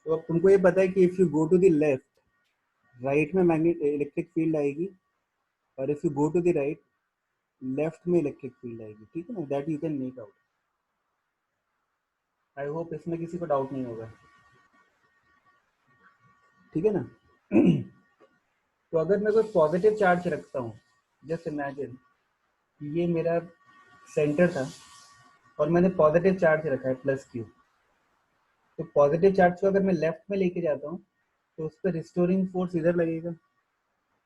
तो अब तुमको ये पता है कि if you go to the left, right में मैग्नेट इलेक्ट्रिक फील्ड आएगी, और if you go to the right, left में इलेक्ट्रिक फील्ड आएगी, ठीक है ना? That you can make out. I hope इसमें किसी को डाउट नहीं होगा, ठीक है ना? तो अगर मैं कोई पॉजिटिव चार्ज रखता हूँ, जस्ट इमेजिन ये मेरा सेंटर था और मैंने पॉजिटिव चार्ज रखा है प्लस क्यू, तो पॉजिटिव चार्ज को अगर मैं लेफ्ट में लेके जाता हूँ तो उस पर रिस्टोरिंग फोर्स इधर लगेगा,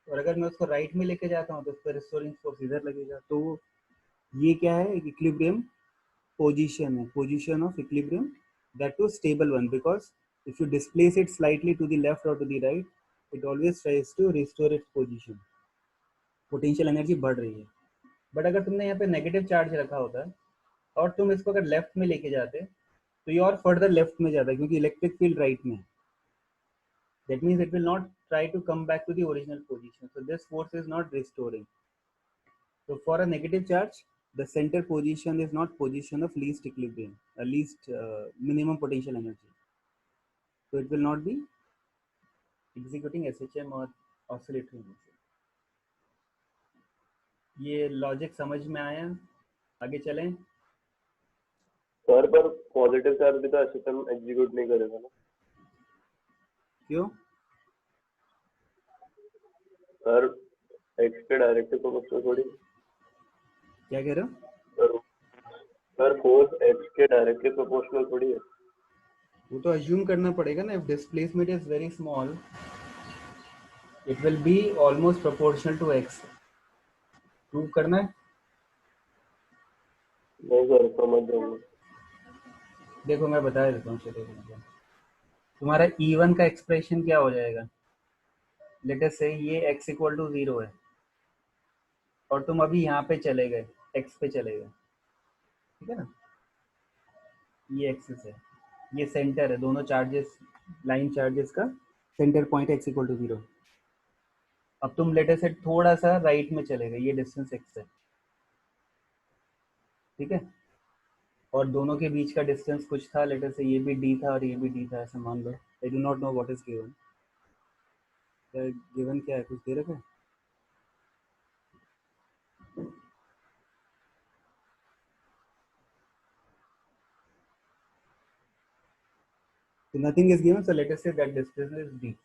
और अगर मैं उसको राइट में लेके जाता हूँ तो उस पर रिस्टोरिंग फोर्स इधर लगेगा। तो ये क्या है? इक्विलिब्रियम पोजीशन है, position of equilibrium, that too stable one, because if you displace it slightly to the left और to the right, it always tries to restore its position, potential energy बढ़ रही है। बट अगर तुमने यहाँ पे negative charge रखा होता और तुम इसको अगर लेफ्ट में लेके जाते तो ये और फर्दर लेफ्ट में जाता, क्योंकि इलेक्ट्रिक फील्ड राइट में है। That means it will not try to come back to the original position. So this force is not restoring. So for a negative charge, the center position is not position of least equilibrium, least minimum potential energy. So it will not be executing SHM or oscillatory motion. ये logic समझ में आया? आगे चलें? Sir पर positive charge भी तो SHM execute नहीं करेगा ना? क्यों? सर एक्स के डायरेक्टली प्रोपोर्शनल थोड़ी। क्या कह रहे हो? सर फोर्स एक्स के डायरेक्टली प्रोपोर्शनल थोड़ी है। वो तो अज्यूम करना पड़ेगा ना, if displacement is very small it will be almost proportional to x. Prove करना है? नहीं सर, समझ जाऊंगा। देखो मैं बता देता हूँ, चलिए। तुम्हारा E1 का एक्सप्रेशन क्या हो जाएगा? लेट अस से ये x इक्वल टू 0 है और तुम अभी यहाँ पे चले गए, x पे चले गए, ठीक है ना? ये एक्सिस है, ये सेंटर है, दोनों चार्जेस, लाइन चार्जेस का centre point x equal to 0। अब तुम लेट अस से थोड़ा सा राइट में चले गए, ये डिस्टेंस x है, ठीक है? और दोनों के बीच का डिस्टेंस कुछ था, लेट अस से ये भी d था और ये भी d था, ऐसा मान लो। I do not know what is given. Given क्या है? कुछ दे रखा है? So nothing is given, so let us say that distance is d.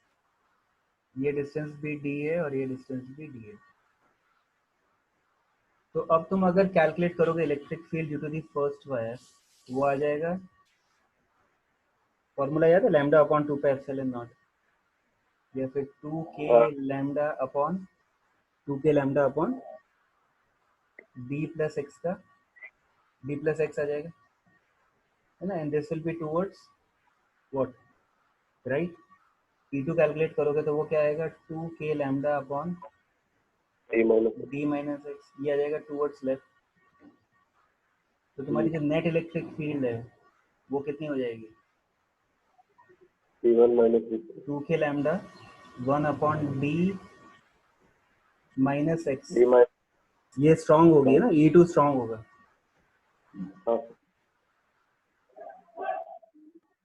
ये डिस्टेंस भी d है और ये डिस्टेंस भी d है। तो अब तुम अगर कैलकुलेट करोगे electric field due to the first wire, वो आ जाएगा, फॉर्मूला याद है? Lambda upon 2 pi epsilon naught, या फिर 2k lambda upon 2k lambda upon d plus x का d प्लस एक्स आ जाएगा, है ना? And this will be towards what, right? E2 calculate करोगे तो वो क्या आएगा? 2k lambda upon d minus x, ये आ जाएगा टूवर्ड्स लेफ्ट। तो तुम्हारी जो नेट इलेक्ट्रिक फील्ड है वो कितनी हो जाएगी? 2k lambda 1 upon d minus x. ये स्ट्रॉन्ग होगी ना, E2 स्ट्रॉन्ग होगा।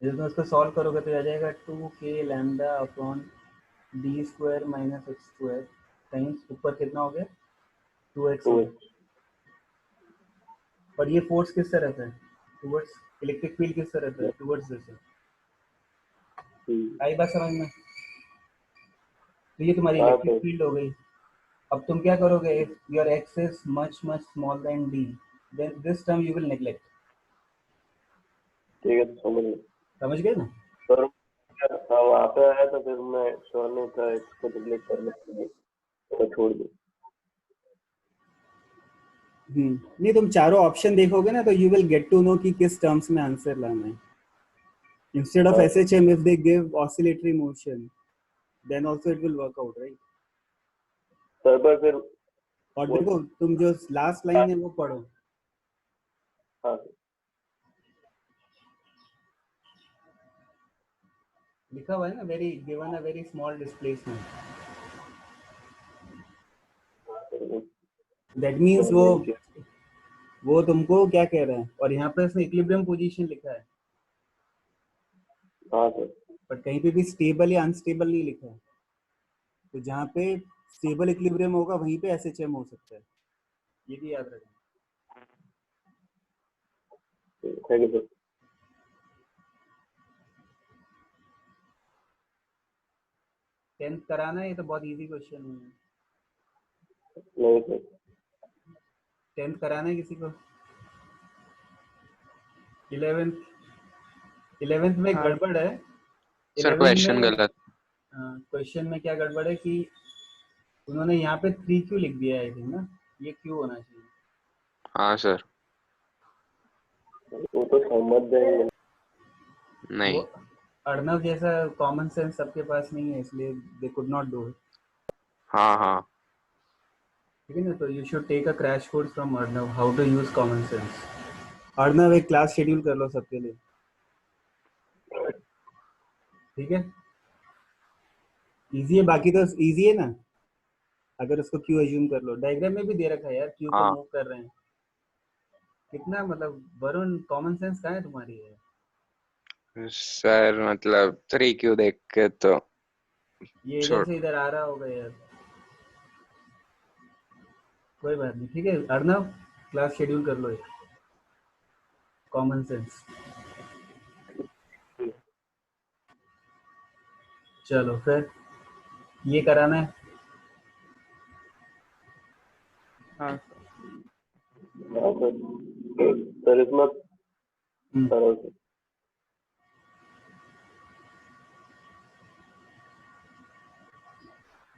जब तुम इसको सॉल्व करोगे तो आ जाएगा 2k lambda upon d square minus x square times ऊपर कितना हो गया? 2x हो गया। और ये फोर्स किस तरफ है? टुवर्ड्स, इलेक्ट्रिक फील्ड किस तरफ है? Towards this. आई बात समझ में? तो ये तुम्हारी इलेक्ट्रिक फील्ड हो गई। अब तुम क्या करोगे? If your x is much much small then d, then this term you will neglect. ठीक है, समझ गए ना? सर वहाँ पे आया तो फिर मैं श्योर नहीं था इसको नेग्लेक्ट करने के लिए, तो मैं छोड़ दूँ। नहीं, तुम चारों ऑप्शन देखोगे ना तो you will get to know कि किस टर्म्स में आंसर लाना है। Instead of SHM if they give oscillatory motion, then also it will work out, right? Sir पर फिर और देखो तुम जो लास्ट लाइन है वो पढ़ो। हाँ लिखा हुआ है ना, very given a very small displacement, that means वो तुमको क्या कह रहा है, और यहाँ पे इसने इक्विलिब्रियम पोजीशन लिखा है। हाँ सर। बट कहीं पे भी स्टेबल या अनस्टेबल नहीं लिखा है, तो जहाँ पे स्टेबल इक्विलिब्रियम होगा वहीं पे एसएचएम हो सकता है, ये भी याद रखना। Thank you sir. 10th कराना है, ये तो बहुत इजी क्वेश्चन है। नहीं सर। 10th कराना है किसी को? 11th में हाँ गड़बड़ है। सर 11 क्वेश्चन में गलत। क्वेश्चन में क्या गड़बड़ है कि उन्होंने यहाँ पे 3Q लिख दिया है, ना ये Q होना चाहिए। हाँ सर। वो तो समझ जाएंगे। नहीं। वो अर्णव जैसा कॉमन सेंस सबके पास नहीं है, इसलिए they could not do it. हाँ हाँ ठीक है ना, तो you should take a crash course from Arnav, how to use common sense. Arnav एक क्लास शेड्यूल कर लो सबके लिए, ठीक है? इजी है, बाकी तो इजी है ना, अगर उसको क्यू एज्यूम कर लो। डायग्राम में भी दे रखा है यार, क्यू को हाँ मूव कर रहे हैं। कितना मतलब वरुण, कॉमन सेंस कहाँ है तुम्हारी है? सर मतलब 3Q देख के तो ये इधर छोड़। से इधर आ रहा होगा यार, कोई बात नहीं, ठीक है अर्णव, क्लास शेड्यूल कर लो एक कॉमन सेंस। चलो फिर ये कराना है। हाँ हाँ सर। सर इसमें हम्म, करो सर।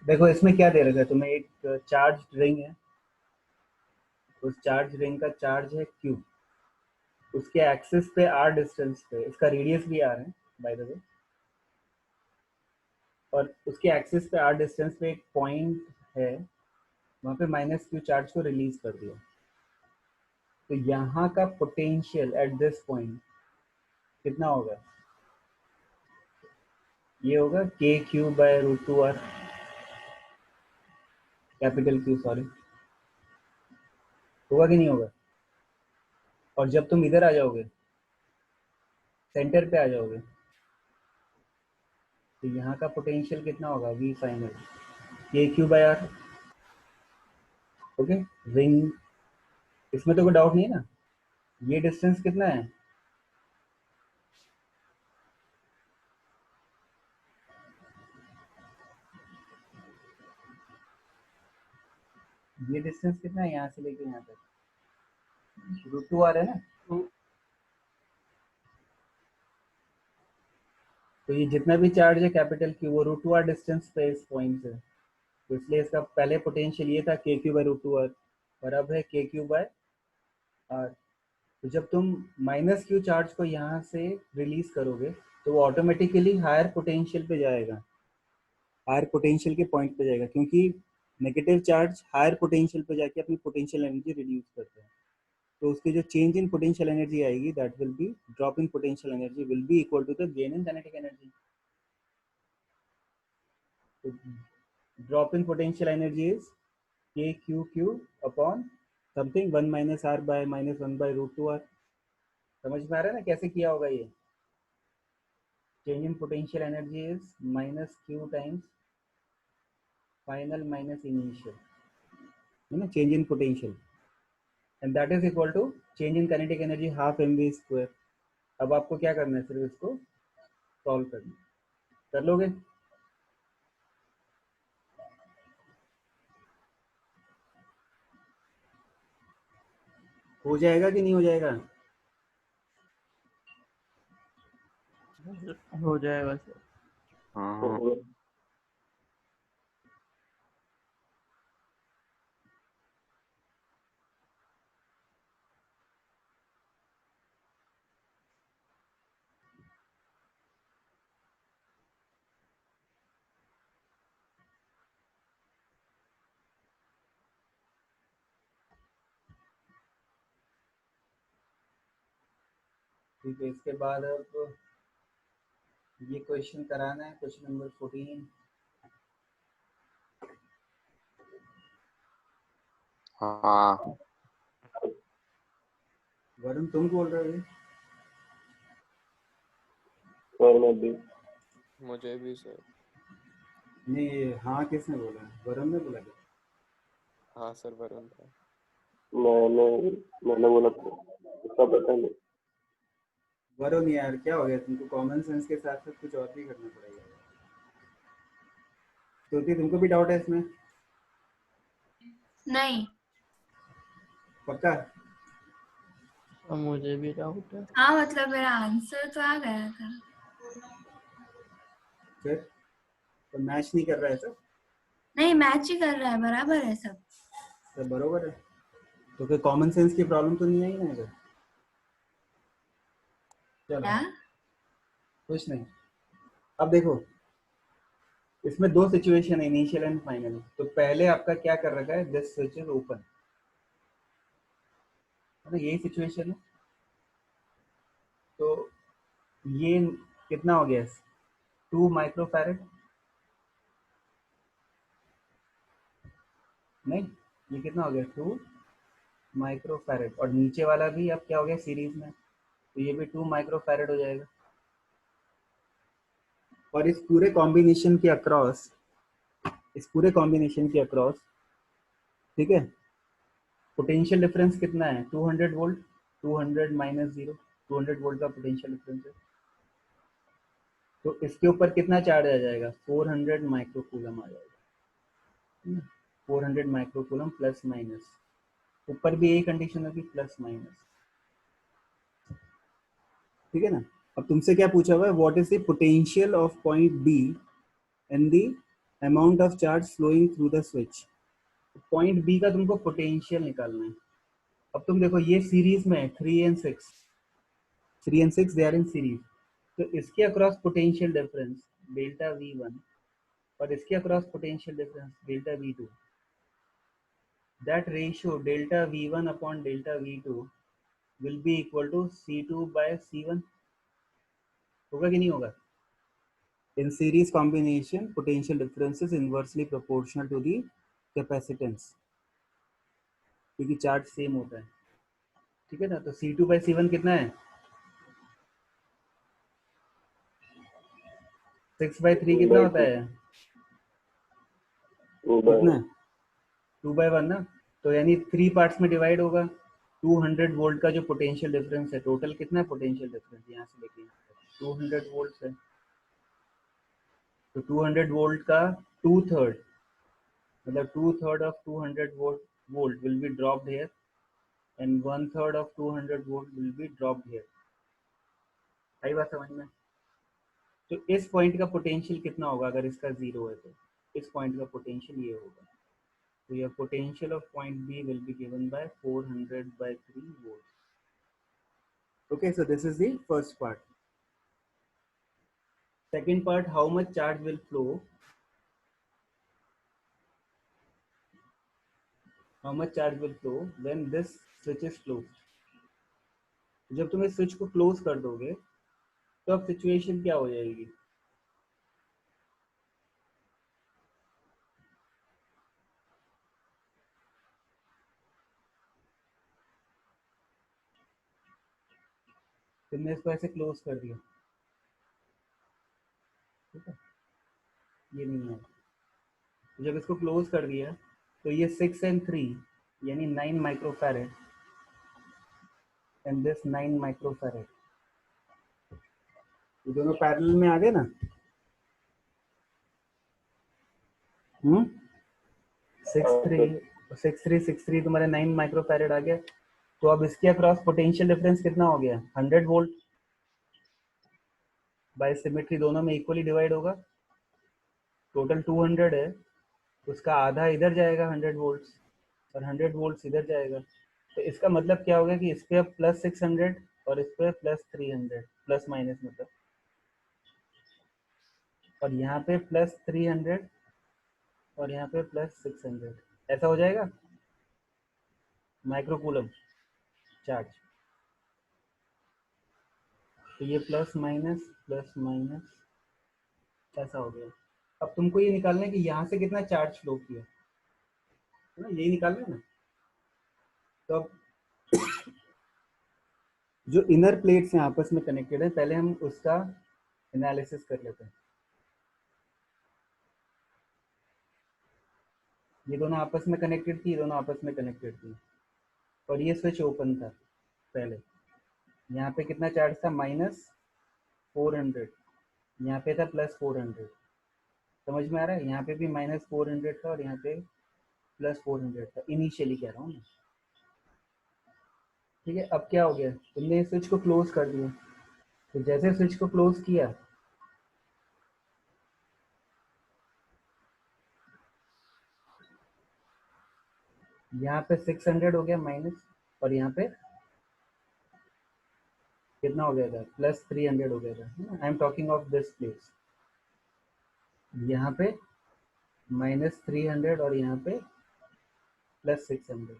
देखो इसमें क्या दे रखा है तुम्हें, एक चार्ज रिंग है, उस चार्ज रिंग का चार्ज है Q, उसके एक्सिस पे R डिस्टेंस पे, इसका रेडियस भी R है बाय द वे, और उसके एक्सिस पे R डिस्टेंस पे एक पॉइंट है, वहाँ पे -Q चार्ज को रिलीज कर दिया। तो यहाँ का पोटेंशियल एट दिस पॉइंट कितना होगा? ये होगा KQ/√2R, कैपिटल Q, सॉरी, होगा कि नहीं होगा? और जब तुम इधर आ जाओगे, सेंटर पे आ जाओगे, तो यहाँ का पोटेंशियल कितना होगा? V final KQ/R। Okay, ring, इसमें तो कोई डाउट नहीं है ना? ये डिस्टेंस कितना है? ये डिस्टेंस कितना है यहाँ से लेके यहाँ तक? √2R है ना? तो ये जितना भी चार्ज है कैपिटल Q, वो √2R डिस्टेंस पे इस पॉइंट से, तो इसलिए इसका पहले पोटेंशियल ये था KQ/√2R, और अब है KQ/R। तो जब तुम -Q चार्ज को यहाँ से रिलीज करोगे, तो वो ऑटोमेटिकली हायर पोटेंशियल पे जाएगा, हायर पोटेंशियल के पॉइंट पे जाएगा, क्योंकि नेगेटिव चार्ज हायर पोटेंशियल पे जाके अपनी पोटेंशियल एनर्जी रिड्यूस करता है। तो उसकी जो चेंज इन पोटेंशियल एनर्जी आएगी, that will be drop in potential energy will be equal to the gain in kinetic energy. तो drop in potential energy is KQQ upon something 1 - R by -1/√2R। समझ में आ रहा है ना कैसे किया होगा ये? Change in potential energy is -Q times final minus initial, है ना, change in potential, and that is equal to change in kinetic energy half mv²। अब आपको क्या करना है, सिर्फ इसको सॉल्व करना है। कर लोगे? हो जाएगा कि नहीं हो जाएगा? हो जाएगा सर। हाँ ठीक है, इसके बाद अब ये क्वेश्चन कराना है, क्वेश्चन नंबर 14। हाँ वरुण तुम बोल रहे हो? सर मैं भी मुझे भी सर। नहीं, ये हाँ किसने बोला? वरुण ने बोला क्या? हाँ सर, वरुण था। मैंने बोला था, उसका पता नहीं। वरुण यार क्या हो गया तुमको? कॉमन सेंस के साथ साथ कुछ और भी करना पड़ेगा। श्रुति तुमको भी डाउट है इसमें? नहीं। पक्का? मुझे भी डाउट है। हाँ मतलब मेरा आंसर तो आ गया था। फिर तो मैच नहीं कर रहा है सब? नहीं, मैच ही कर रहा है, बराबर है सब। सब बरोबर है तो फिर कॉमन सेंस की प्रॉब्लम तो नहीं आई ना इधर? चलो क्या? कुछ नहीं। अब देखो, इसमें दो सिचुएशन है, इनिशियल एंड फाइनल। तो पहले आपका क्या कर रखा है? दिस स्विच इज ओपन, है ना? यही सिचुएशन है। तो ये कितना हो गया? 2 माइक्रोफैरेड। नहीं, ये कितना हो गया? 2 माइक्रोफैरेड। और नीचे वाला भी अब क्या हो गया सीरीज में, तो ये भी 2 माइक्रोफैरेड हो जाएगा। और इस पूरे कॉम्बिनेशन के अक्रॉस, ठीक है, पोटेंशियल डिफरेंस कितना है? 200 वोल्ट। 200 माइनस 0, 200 वोल्ट का पोटेंशियल डिफरेंस है। तो इसके ऊपर कितना चार्ज आ जाएगा? 400 माइक्रोकूलम आ जाएगा। 400 माइक्रोकूलम प्लस माइनस, ऊपर भी यही कंडीशन होगी, प्लस माइनस। ठीक है ना? अब तुमसे क्या पूछा हुआ है? What is the potential of point B and the amount of charge flowing through the switch. Point B का तुमको पोटेंशियल निकालना है। अब तुम देखो, ये सीरीज में है, 3 and 6 they are in series. तो इसके across potential difference delta V1 और इसके across potential difference delta V2, that ratio delta V1 upon delta V2 will be equal to C2 by C1। होगा कि नहीं होगा? In series combination, potential difference is inversely proportional to the capacitance, क्योंकि charge same होता है। ठीक है ना? तो C2 बाय C1 कितना है? 6/3 कितना होता है? 2 कितना है? 2/1 ना। तो यानी 3 पार्ट्स में डिवाइड होगा। 200 वोल्ट का जो पोटेंशियल डिफरेंस है, टोटल कितना है पोटेंशियल डिफरेंस यहाँ से लेके 200 वोल्ट है। तो 200 वोल्ट का 2/3, मतलब 2/3 of 200 volt will be dropped here and 1/3 of 200 volt will be dropped here. आई बात समझ में? तो इस पॉइंट का पोटेंशियल कितना होगा अगर इसका 0 है? तो इस पॉइंट का पोटेंशियल ये होगा। तो your potential of point B will be given by 400/3 volts. Okay, so this is the first part. Second part, how much charge will flow? How much charge will flow when this switch is closed? जब तुम इस switch को close कर दोगे तो अब situation क्या हो जाएगी? तुमने इसको ऐसे क्लोज कर दिया, ठीक है, ये नहीं है। तो जब इसको क्लोज कर दिया तो ये 6 and 3 यानी 9 माइक्रोफैरेड एंड दिस 9 माइक्रोफैरेड, ये दोनों पैरेलल में आ गए ना। 6 3 तुम्हारे 9 माइक्रोफैरेड आ गया। तो अब इसके अक्रॉस पोटेंशियल डिफरेंस कितना हो गया? 100 वोल्ट। बाय सिमेट्री दोनों में इक्वली डिवाइड होगा। टोटल 200 है, उसका आधा इधर जाएगा 100 वोल्ट्स और 100 वोल्ट्स इधर जाएगा। तो इसका मतलब क्या होगा कि इस पे अब प्लस 600 और इस पे प्लस 300, प्लस माइनस मतलब, और यहाँ पे प्लस 300 और यहाँ पे प्लस 600, ऐसा हो जाएगा माइक्रोकूलम चार्ज। तो ये प्लस माइनस ऐसा हो गया। अब तुमको ये निकालना है कि यहाँ से कितना चार्ज फ्लो किया, है ना? यही निकालना है ना। तो अब जो इनर प्लेट्स हैं आपस में कनेक्टेड है, पहले हम उसका एनालिसिस कर लेते हैं। ये दोनों आपस में कनेक्टेड थी, ये दोनों आपस में कनेक्टेड थी, और ये स्विच ओपन था पहले। यहाँ पे कितना चार्ज था? -400। यहाँ पे था +400। समझ में आ रहा है? यहाँ पे भी -400 था और यहाँ पे +400 था, इनिशियली कह रहा हूँ मैं। ठीक है, अब क्या हो गया? तुमने स्विच को क्लोज कर दिया, तो जैसे स्विच को क्लोज किया, यहाँ पे 600 हो गया माइनस, और यहाँ पे कितना हो गया था? +300 हो गया था। I am talking of this place. यहाँ पे -300 और यहाँ पे +600।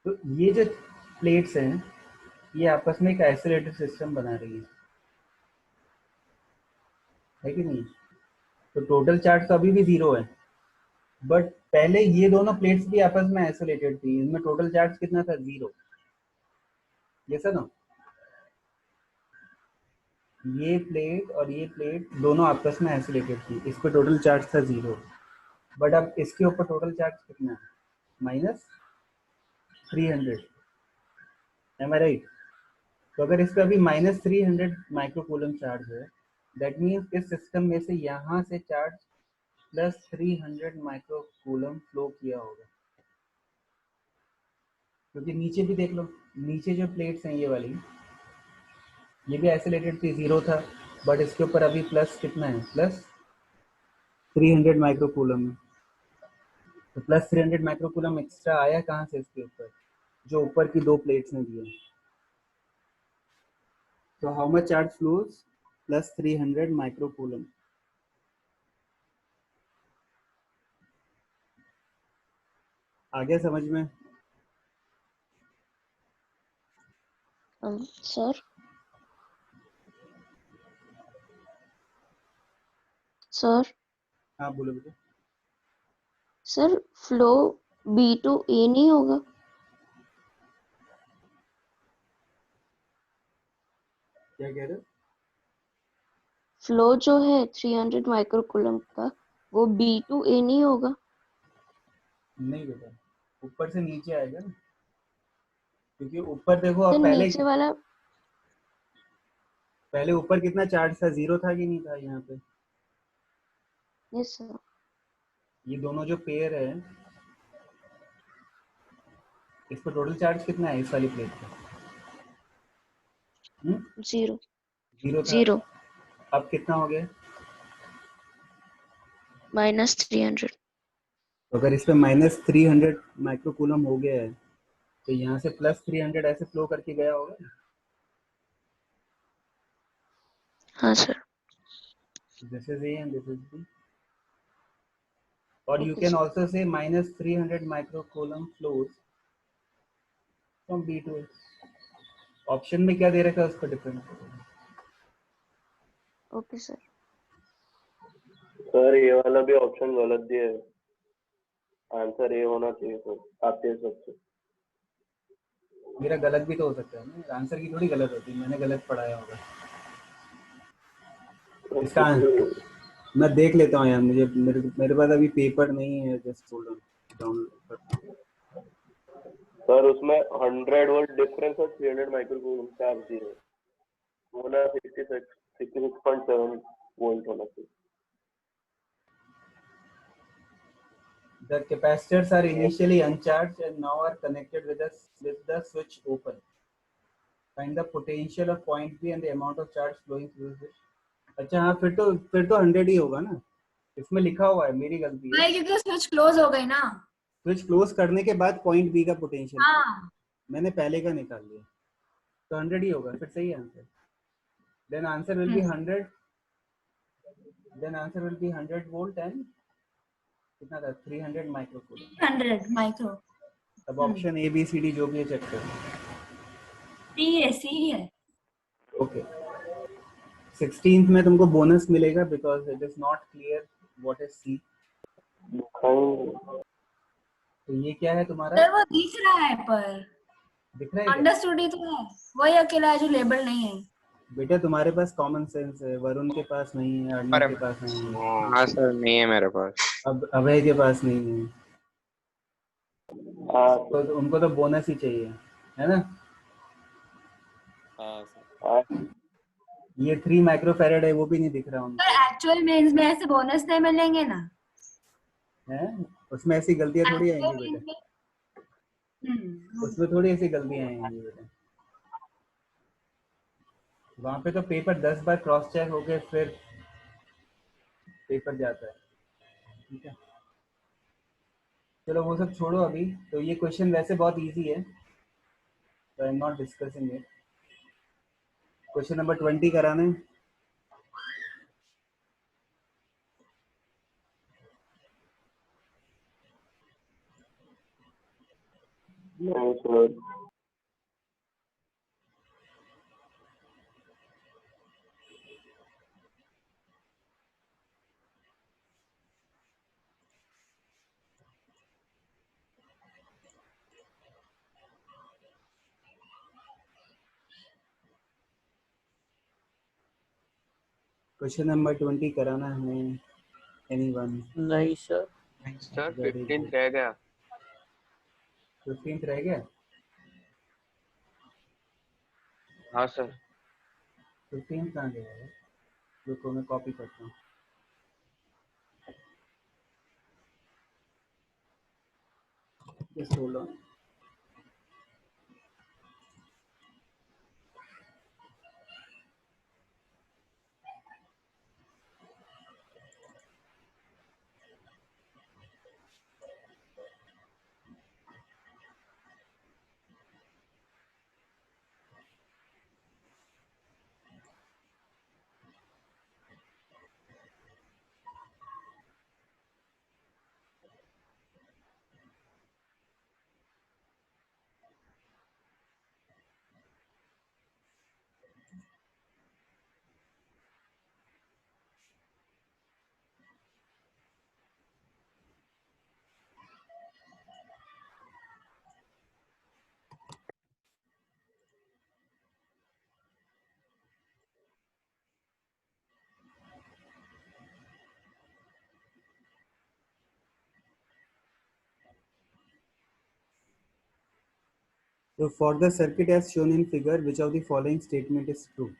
तो ये जो प्लेट्स हैं, ये आपस में एक आइसोलेटेड सिस्टम बना रही है कि नहीं? तो टोटल चार्ज तो अभी भी 0 है, बट पहले ये दोनों प्लेट्स भी आपस में आइसोलेटेड थी, इनमें टोटल चार्ज कितना था? 0। ये सर ना, ये प्लेट और ये प्लेट दोनों आपस में आइसोलेटेड थी, इस पर टोटल चार्ज था 0, बट अब इसके ऊपर टोटल चार्ज कितना है? -300। एम आई राइट? तो अगर इस पर अभी -300 माइक्रोकूलम चार्ज है, दैट मीन्स इस सिस्टम में से यहाँ से चार्ज +300 माइक्रोकूलम फ्लो किया होगा। क्योंकि नीचे भी देख लो, नीचे जो प्लेट्स हैं ये वाली, ये भी आइसोलेटेड थी, 0 था, बट इसके ऊपर अभी प्लस कितना है? +300 माइक्रोकूलम है। तो +300 माइक्रोकूलम एक्स्ट्रा आया कहाँ से इसके ऊपर? जो ऊपर की 2 प्लेट्स ने दिए। तो how much charge flows? +300 microcoulomb. आ गया समझ में? सर सर हाँ बोलो बेटा। Sir flow B to A नहीं होगा? क्या कह रहे हो? फ्लो जो है 300 माइक्रोकूलम का, वो B to A नहीं होगा? नहीं बेटा, ऊपर से नीचे आएगा ना, क्योंकि ऊपर देखो, तो अब नीचे वाला पहले ऊपर कितना चार्ज था? 0 था कि नहीं था? यहाँ पे यस सर। ये दोनों जो पेयर है, इस पर टोटल चार्ज कितना है इस वाली प्लेट पे? 0 0 था। 0 अब कितना हो गया? -300। तो अगर इस पे -300 माइक्रोकूलम हो गया है, तो यहाँ से +300 ऐसे फ्लो करके गया होगा। हाँ sir. This is A and this is B, और you Okay, can sir. Also से -300 microcoulomb flows from B to A. Option में क्या दे रखा है उस पर डिपेंड करेगा। Okay sir. सर ये वाला भी ऑप्शन गलत दिया है, आंसर ए होना चाहिए सर आपके हिसाब से। मेरा गलत भी तो हो सकता है ना, आंसर की थोड़ी गलत होती है, मैंने गलत पढ़ाया होगा। इसका मैं देख लेता हूँ यार, मुझे मेरे पास अभी पेपर नहीं है, जस्ट होल्ड ऑन, डाउनलोड करता हूँ। सर उसमें 100 वोल्ट डिफरेंस और 300 माइक्रोकूलम चार्ज दिए होना 66.7 वोल्ट होना चाहिए। The capacitors are initially uncharged and now are connected with the switch open. Find the potential of point B and the amount of charge flowing through the switch. अच्छा हाँ, फिर तो 100 ही होगा ना, इसमें लिखा हुआ है, मेरी गलती है। भाई क्योंकि स्विच क्लोज हो गई ना। स्विच क्लोज करने के बाद पॉइंट बी का पोटेंशियल हाँ मैंने पहले का निकाल लिया, तो 100 ही होगा, फिर सही answer. Then answer will be 100, then answer will be 100 volt and कितना था? 300 माइक्रोकूलम। 100 माइक्रो। अब option A B C D जो भी है चेक करो। सी है। ओके, 16th में तुमको बोनस मिलेगा because it is not clear what is C. तो ये क्या है तुम्हारा? सर वो दिख रहा है पर दिख रहा है क्या? अंडरस्टूड ही तो है, वही अकेला है जो लेबल नहीं है। बेटा तुम्हारे पास कॉमन सेंस है, वरुण के पास नहीं है, अर्णव अरे के पास नहीं है, हाँ सर, नहीं है मेरे पास। अब अभय के पास नहीं है, हाँ तो उनको तो बोनस ही चाहिए, है ना। हाँ सर। हाँ ये 3 माइक्रोफैरेड है, वो भी नहीं दिख रहा पर उनको, एक्चुअल मेंस में ऐसे बोनस नहीं मिलेंगे ना। है। उसमें ऐसी गलतियां थोड़ी एक्चुअल आएंगी बेटा, मेंस में उसमें थोड़ी ऐसी गलतियां आएंगी बेटा। वहां पे तो पेपर 10 बार क्रॉस चेक होके फिर पेपर जाता है, ठीक है। चलो वो सब छोड़ो अभी, तो ये क्वेश्चन वैसे बहुत इजी है, तो I am not discussing it. Question number 20 कराना है। नहीं सर। क्वेश्चन नंबर 20 कराना है, एनीवन? नहीं सर। Sir very 15 good. रह गया। 15th रह गया। हाँ सर। 15th कहाँ गया है? रुको मैं कॉपी करता हूँ। Just hold on. So for the circuit as shown in figure, which of the following statement is true?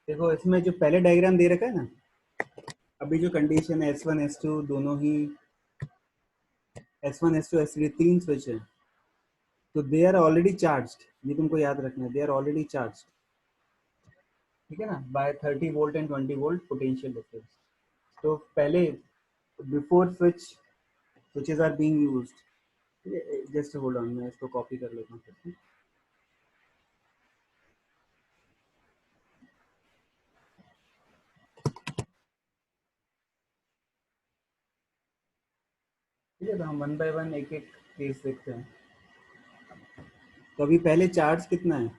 देखो इसमें जो पहले डायग्राम दे रखा है ना, अभी जो कंडीशन है S1 S2 दोनों ही, S1 S2 S3 तीन स्विच है, तो दे आर ऑलरेडी चार्ज्ड, ये तुमको याद रखना है, दे आर ऑलरेडी चार्ज्ड, ठीक है ना, by 30 volt and 20 volt potential difference. तो पहले before switches are being used, just hold on, मैं इसको कॉपी कर लेता हूँ फिर से। ठीक है, तो हम वन बाय वन एक एक केस देखते हैं। तो अभी पहले चार्ज कितना है,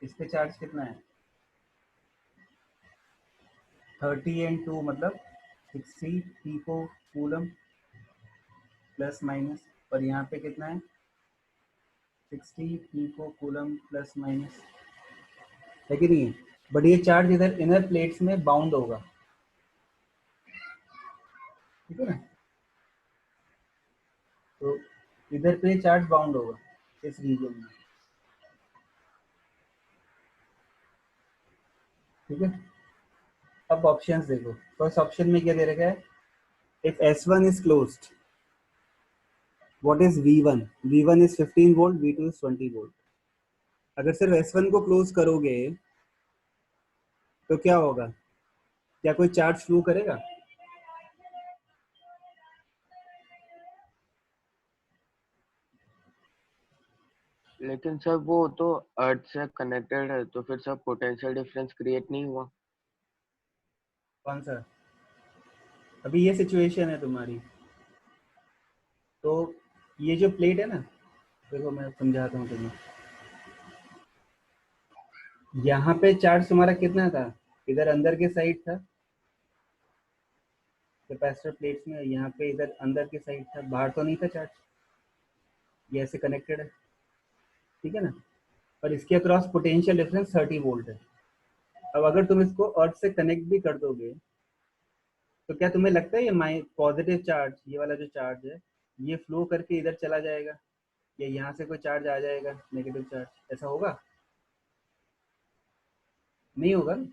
इस पे चार्ज कितना है, 30 एंड 2 मतलब 60 पिको कूलम प्लस माइनस, और यहाँ पे कितना है 60 पिको कूलम प्लस माइनस, है कि नहीं है। बट ये चार्ज इधर इनर प्लेट्स में बाउंड होगा, ठीक है ना, तो इधर पे चार्ज बाउंड होगा इस रीजन में, ठीक है। अब ऑप्शंस देखो, फर्स्ट ऑप्शन में क्या दे रखा है, if S1 is closed, what is V1? V1 is 15 volt, V2 is 20 volt। अगर सिर्फ S1 को क्लोज करोगे तो क्या होगा, क्या कोई चार्ज फ्लो करेगा? लेकिन सर वो तो अर्थ से कनेक्टेड है, तो फिर सर पोटेंशियल डिफरेंस क्रिएट नहीं हुआ। कौन सा? अभी ये सिचुएशन है तुम्हारी, तो ये जो प्लेट है ना, देखो मैं समझाता हूँ तुम्हें। यहाँ पे चार्ज तुम्हारा कितना था, इधर अंदर के साइड था कैपेसिटर प्लेट्स में, यहाँ पे इधर अंदर की साइड था, बाहर तो नहीं था चार्ज, ये ऐसे कनेक्टेड है, ठीक है ना। और इसके अक्रॉस पोटेंशियल डिफरेंस 30 वोल्ट है। अब अगर तुम इसको अर्थ से कनेक्ट भी कर दोगे तो क्या तुम्हें लगता है ये पॉजिटिव चार्ज, ये वाला जो चार्ज है, ये फ्लो करके इधर चला जाएगा, या यहाँ से कोई चार्ज आ जाएगा नेगेटिव चार्ज? ऐसा होगा? नहीं होगा ना,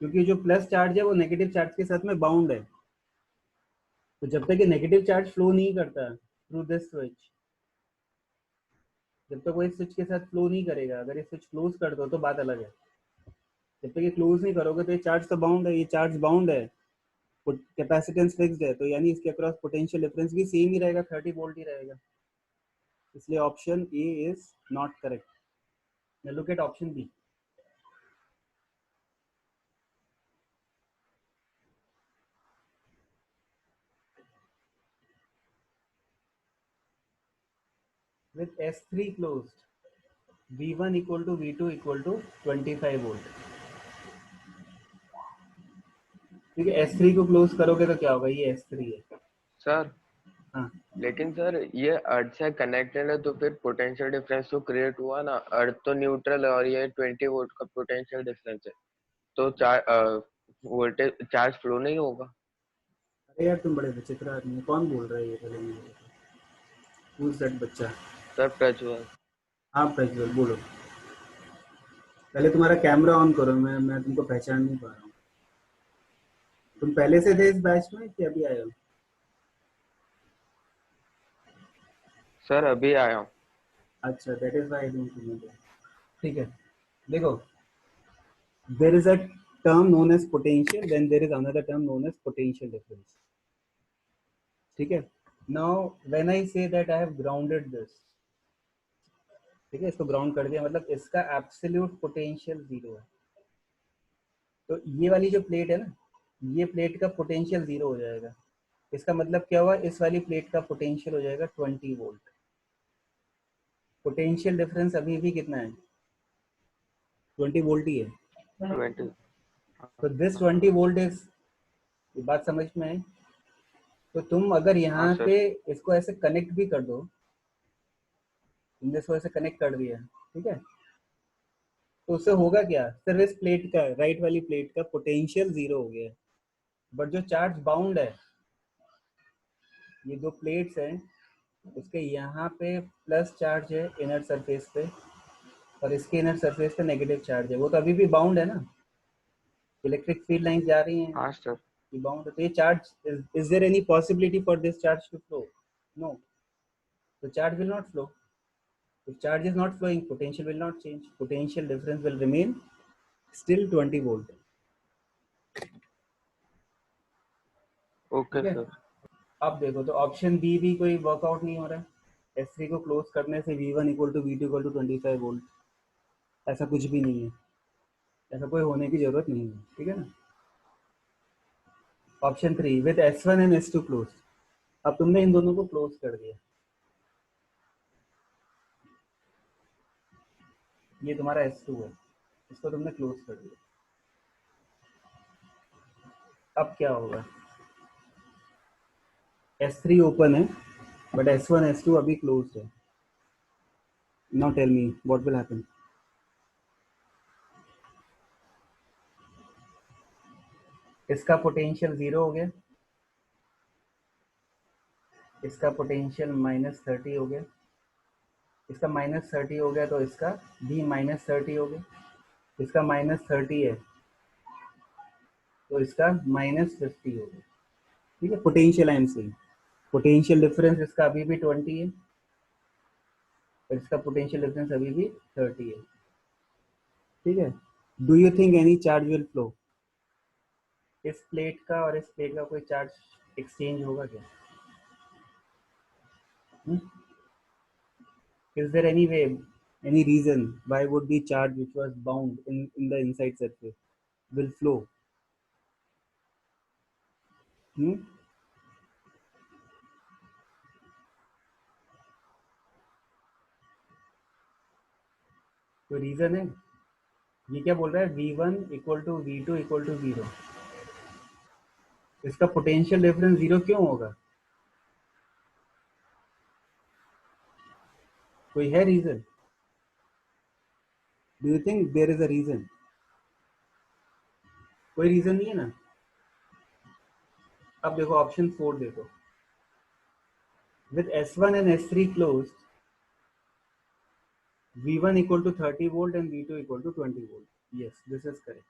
क्योंकि जो प्लस चार्ज है वो नेगेटिव चार्ज के साथ में बाउंड है। तो जब तक ये नेगेटिव चार्ज फ्लो नहीं करता थ्रू दिस स्विच, जब तक वो इस स्विच के साथ फ्लो नहीं करेगा, अगर ये स्विच क्लोज कर दो तो बात अलग है। जब तक ये क्लोज नहीं करोगे तो ये चार्ज तो बाउंड है, ये चार्ज बाउंड है, कैपेसिटेंस फिक्स्ड है, तो यानी इसके अक्रॉस पोटेंशियल डिफरेंस भी सेम ही रहेगा, 30 वोल्ट ही रहेगा। इसलिए option A is not correct. Now look at option B. With S3 closed, V1 equal to V2 equal to 25 volt. ठीक है, S3 को क्लोज करोगे तो क्या होगा, ये S3 है। सर हाँ, लेकिन सर ये अर्थ से कनेक्टेड है, तो फिर पोटेंशियल डिफरेंस तो क्रिएट हुआ ना। अर्थ तो न्यूट्रल है और ये 20 वोल्ट का पोटेंशियल डिफरेंस है, तो वोल्टेज चार्ज फ्लो नहीं होगा। अरे यार तुम बड़े विचित्र आदमी हो, कौन बोल रहा है ये? पहले मुझे Who's that बच्चा? सर प्रज्वल। हाँ प्रज्वल बोलो। पहले तुम्हारा कैमरा ऑन करो, मैं तुमको पहचान नहीं पा रहा हूँ। तुम पहले से थे इस बैच में कि अभी आए हो? सर अभी आया हूँ। अच्छा, that is why I don't remember. ठीक है, देखो, there is a term known as potential, then there is another term known as potential difference. ठीक है, now when I say that I have grounded this, ठीक है, इसको ground कर दिया, मतलब इसका एब्सोल्यूट पोटेंशियल 0 है। तो ये वाली जो प्लेट है ना, ये प्लेट का पोटेंशियल 0 हो जाएगा। इसका मतलब क्या हुआ, इस वाली प्लेट का पोटेंशियल हो जाएगा 20 वोल्ट। पोटेंशियल डिफरेंस अभी भी कितना है, 20 वोल्ट ही है। 20। तो दिस 20 वोल्ट इज, ये बात समझ में है? तो तुम अगर हाँ यहाँ सर। पे इसको ऐसे कनेक्ट भी कर दो, तुमने इसको ऐसे कनेक्ट कर दिया, ठीक है, तो उससे होगा क्या, सिर्फ इस प्लेट का, राइट वाली प्लेट का पोटेंशियल 0 हो गया, बट जो चार्ज बाउंड है, ये दो प्लेट्स हैं, उसके यहाँ पे प्लस चार्ज है इनर सरफेस पे, और इसके इनर सरफेस पे नेगेटिव चार्ज है, वो तो अभी भी बाउंड है ना, इलेक्ट्रिक फील्ड लाइन जा रही हैं, हाँ सर। ये बाउंड है। तो ये charge, is there any possibility for this charge to flow? No, the charge will not flow. If charge is not flowing, potential will not change. Potential difference will remain still 20 volt. Okay ठीक है, sir. अब देखो तो option B भी कोई workout नहीं हो रहा है। S3 को क्लोज करने से V1 equal to V2 equal to 25 volt, ऐसा कुछ भी नहीं है, ऐसा कोई होने की जरूरत नहीं है, ठीक है ना। Option 3 with S1 and S2 close, अब तुमने इन दोनों को क्लोज कर दिया, ये तुम्हारा S2 है, इसको तुमने क्लोज कर दिया। अब क्या होगा, S3 ओपन है बट S1 S2 अभी क्लोज्ड है। Now tell me what will happen. इसका पोटेंशियल 0 हो गया, इसका पोटेंशियल -30 हो गया, इसका -30 हो गया तो इसका भी -30 हो गया, इसका -30 है तो इसका -50 हो गया। ठीक है, potential I am saying, potential difference इसका अभी भी 20 है और इसका पोटेंशियल डिफरेंस अभी भी 30 है। ठीक है, do you think any charge will flow? इस प्लेट का और इस प्लेट का कोई चार्ज एक्सचेंज होगा क्या? Is there any way Any reason why would the charge which was bound in the inside surface will flow? Hmm? कोई reason है? ये क्या बोल रहा है? V1 equal to V2 equal to 0। इसका पोटेंशियल डिफरेंस 0 क्यों होगा? कोई है reason? Do you think there is a reason? कोई रीजन नहीं है ना। अब देखो ऑप्शन 4 देखो, with S1 and S3 closed, V1 equal to 30 volt and V2 equal to 20 volt. Yes, this is correct.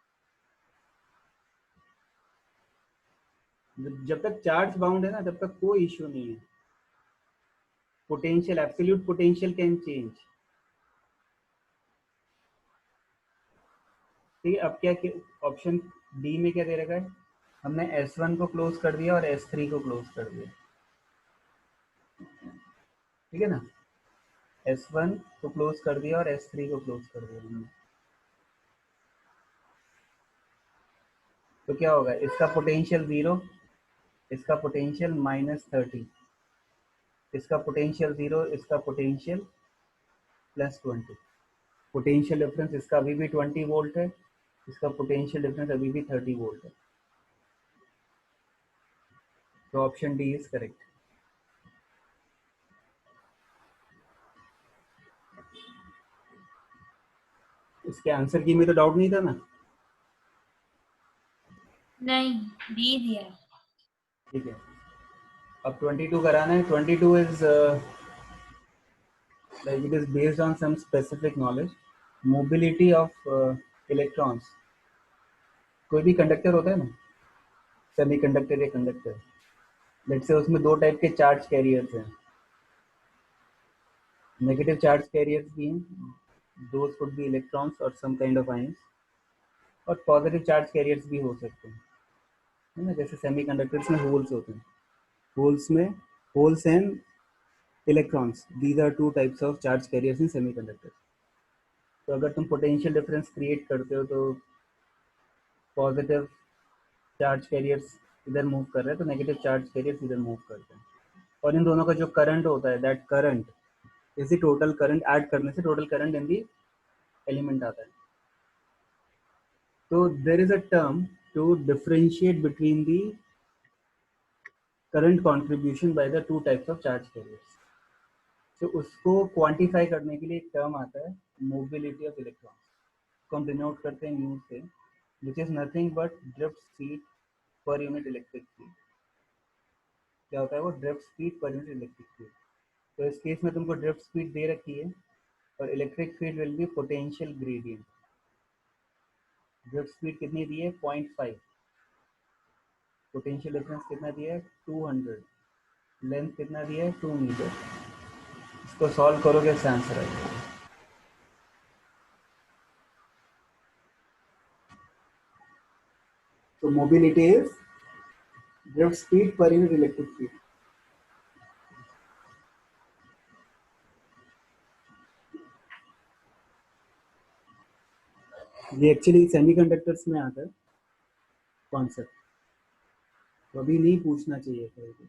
जब तक चार्ज बाउंड है ना तब तक कोई इश्यू नहीं है। Potential, absolute potential can change. ठीक है, अब क्या ऑप्शन डी में क्या दे रखा है? हमने S1 को क्लोज कर दिया और S3 को क्लोज कर दिया, ठीक है ना। S1 को क्लोज कर दिया और S3 को क्लोज कर दिया हमने। तो क्या होगा? इसका पोटेंशियल 0, इसका पोटेंशियल -30, इसका पोटेंशियल 0, इसका पोटेंशियल +20। पोटेंशियल डिफरेंस इसका अभी भी 20 वोल्ट है, इसका पोटेंशियल डिफरेंस अभी भी 30 वोल्ट है। तो ऑप्शन डी इज करेक्ट। इसके आंसर की में तो डाउट नहीं था ना? नहीं, डी दिया है। ठीक है, अब 22 कराना है। 22 is like it is based on some specific knowledge, mobility of electrons। कोई भी कंडक्टर होता है ना, सेमीकंडक्टर या कंडक्टर, लेट्स से उसमें दो टाइप के चार्ज कैरियर्स हैं। नेगेटिव चार्ज कैरियर्स भी हैं, दोज कुड बी इलेक्ट्रॉन्स और सम काइंड ऑफ आयंस, और पॉजिटिव चार्ज कैरियर्स भी हो सकते हैं, है ना। जैसे सेमीकंडक्टर्स में होल्स होते हैं, holes and electrons, these are two types of charge carriers in semiconductors. तो अगर तुम पोटेंशियल डिफरेंस क्रिएट करते हो तो पॉजिटिव चार्ज कैरियर्स इधर मूव कर रहे हैं तो नेगेटिव चार्ज कैरियर्स इधर मूव करते हैं, और इन दोनों का जो करंट होता है, that current is the total current. Add करने से total current in the element आता है। तो there is a term to differentiate between the current contribution by the two types of charge carriers. तो उसको क्वांटिफाई करने के लिए एक टर्म आता है, मोबिलिटी ऑफ इलेक्ट्रॉन्स, को हम डिनोट करते हैं म्यू से, which is nothing but drift speed per unit electric field. क्या होता है वो? Drift speed per unit electric field. तो इस केस में तुमको ड्रिफ्ट स्पीड दे रखी है और electric field will be potential gradient. Drift speed कितनी दी है? 0.5। पोटेंशियल डिफरेंस कितना दिया है? 200। लेंथ कितना दिया है? 2 मीटर। इसको सॉल्व करोगे इससे आंसर आएगा। तो mobility is drift speed per unit electric field. ये एक्चुअली सेमीकंडक्टर्स में आता है कॉन्सेप्ट, तो अभी नहीं पूछना चाहिए था।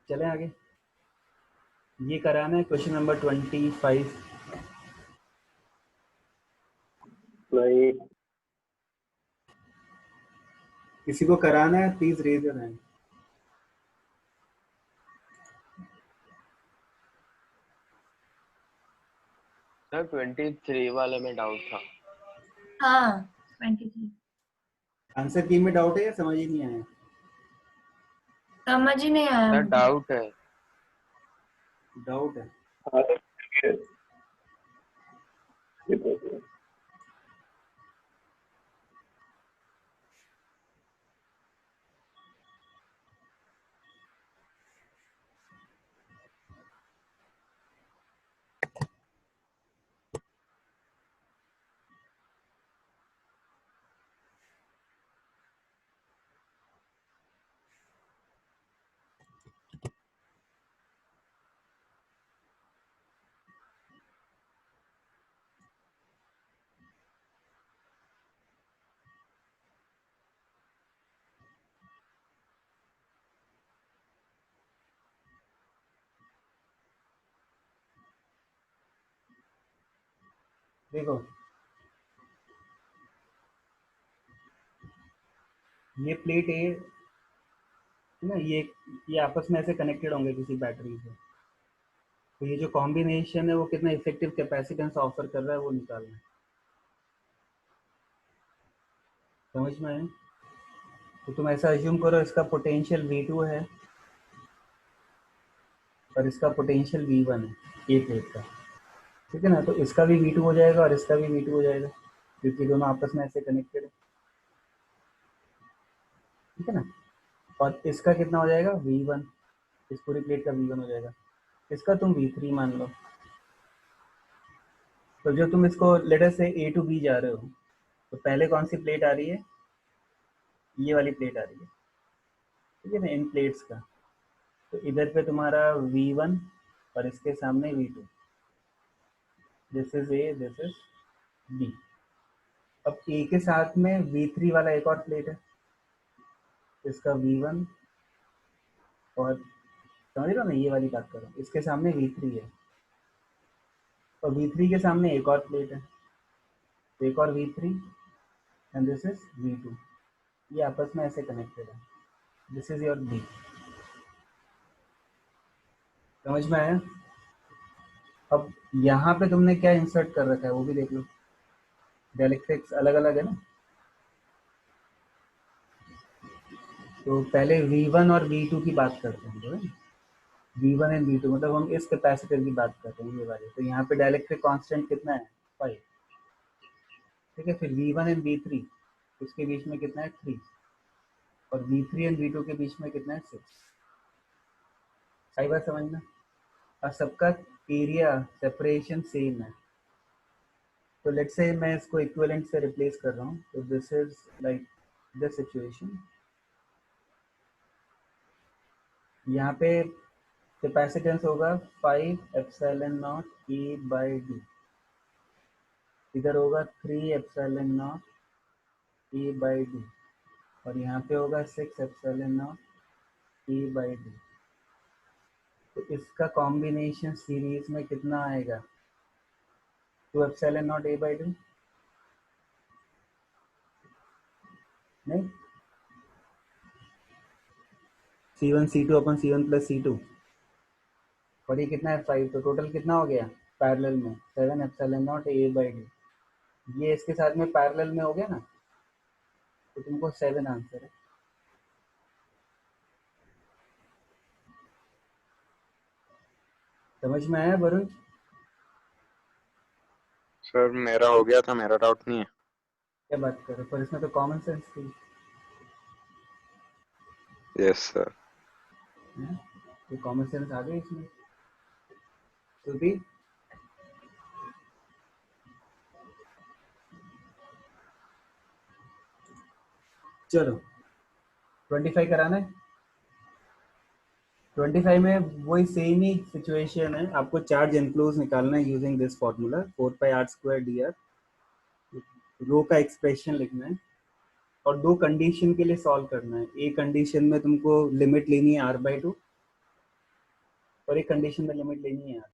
चलें आगे। ये कराना है क्वेश्चन नंबर 25। नहीं, किसी को कराना है please raise your hand. Sir 23 वाले में डाउट था। हाँ, 23 आंसर की में डाउट है या समझ ही नहीं आया? समझ ही नहीं आया सर मुझे। डाउट है। डाउट है। हाँ सर, ठीक है। देखो ये प्लेट ए ना, ये आपस में ऐसे कनेक्टेड होंगे किसी बैटरी से, तो ये जो कॉम्बिनेशन है वो कितना इफेक्टिव कैपेसिटेंस ऑफर कर रहा है वो निकालना है। समझ में आया? तो तुम ऐसा अज्यूम करो इसका पोटेंशियल V2 है और इसका पोटेंशियल V1 है ए प्लेट का, ठीक है ना। तो इसका भी V2 हो जाएगा और इसका भी V2 हो जाएगा क्योंकि दोनों आपस में ऐसे कनेक्टेड है, ठीक है ना। और इसका कितना हो जाएगा V1, इस पूरी प्लेट का V1 हो जाएगा, इसका तुम V3 मान लो। तो जो तुम इसको लेटर से A to B जा रहे हो, तो पहले कौन सी प्लेट आ रही है? ये वाली प्लेट आ रही है, ठीक है ना, इन प्लेट्स का। तो इधर पे तुम्हारा V1 और इसके सामने V2, this is A, this is B। अब A के साथ में V3 वाला एक और प्लेट है, इसका V1 और समझ रहे हो ना, ये वाली बात कर रहा हूँ, इसके सामने V3 है और V3 के सामने एक और प्लेट है, एक और V3 and this is V2। ये आपस में ऐसे कनेक्टेड है, दिस इज योर B। समझ में आया? अब यहाँ पे तुमने क्या इंसर्ट कर रखा है वो भी देख लो, डाइलेक्ट्रिक्स अलग अलग है ना। तो पहले V1 और V2 की बात करते हैं, जो है V1 एंड V2, मतलब हम इस कैपेसिटर की बात कर रहे हैं ये वाले। तो यहाँ पे डाइलेक्ट्रिक कांस्टेंट कितना है? 5, ठीक है। फिर V1 एंड V3 उसके बीच में कितना है? 3, और V3 एंड V2 के बीच में कितना है? 6। सही बात समझना। और सबका एरिया सेपरेशन सेम है। तो लेट्स से मैं इसको इक्विवेलेंट से रिप्लेस कर रहा हूँ, तो this is like this situation. यहाँ पे कैपेसिटेंस होगा 5 epsilon not E by D, इधर होगा 3 epsilon not E by D, और यहाँ पे होगा 6 epsilon not E by D। तो इसका कॉम्बिनेशन सीरीज में कितना आएगा? 2 epsilon not A by D, नहीं, C1 C2 अपन C1 प्लस C2, और ये कितना है? 5। तो टोटल कितना हो गया पैरेलल में? 7 epsilon not A by D। ये इसके साथ में पैरेलल में हो गया ना, तो तुमको 7 आंसर है। समझ में आया वरुण? सर मेरा हो गया था, मेरा डाउट नहीं है। क्या बात कर रहे हो? पर इसमें तो कॉमन सेंस थी। Yes sir. तो कॉमन सेंस आ गई इसमें। तो भी चलो 25 कराना है। 25 में वही सेम ही सिचुएशन है, आपको चार्ज एनक्लोज निकालना है using this formula 4πr² dr। रो का एक्सप्रेशन लिखना है और दो कंडीशन के लिए सॉल्व करना है। एक कंडीशन में तुमको लिमिट लेनी है r/2 और एक कंडीशन में लिमिट लेनी है r।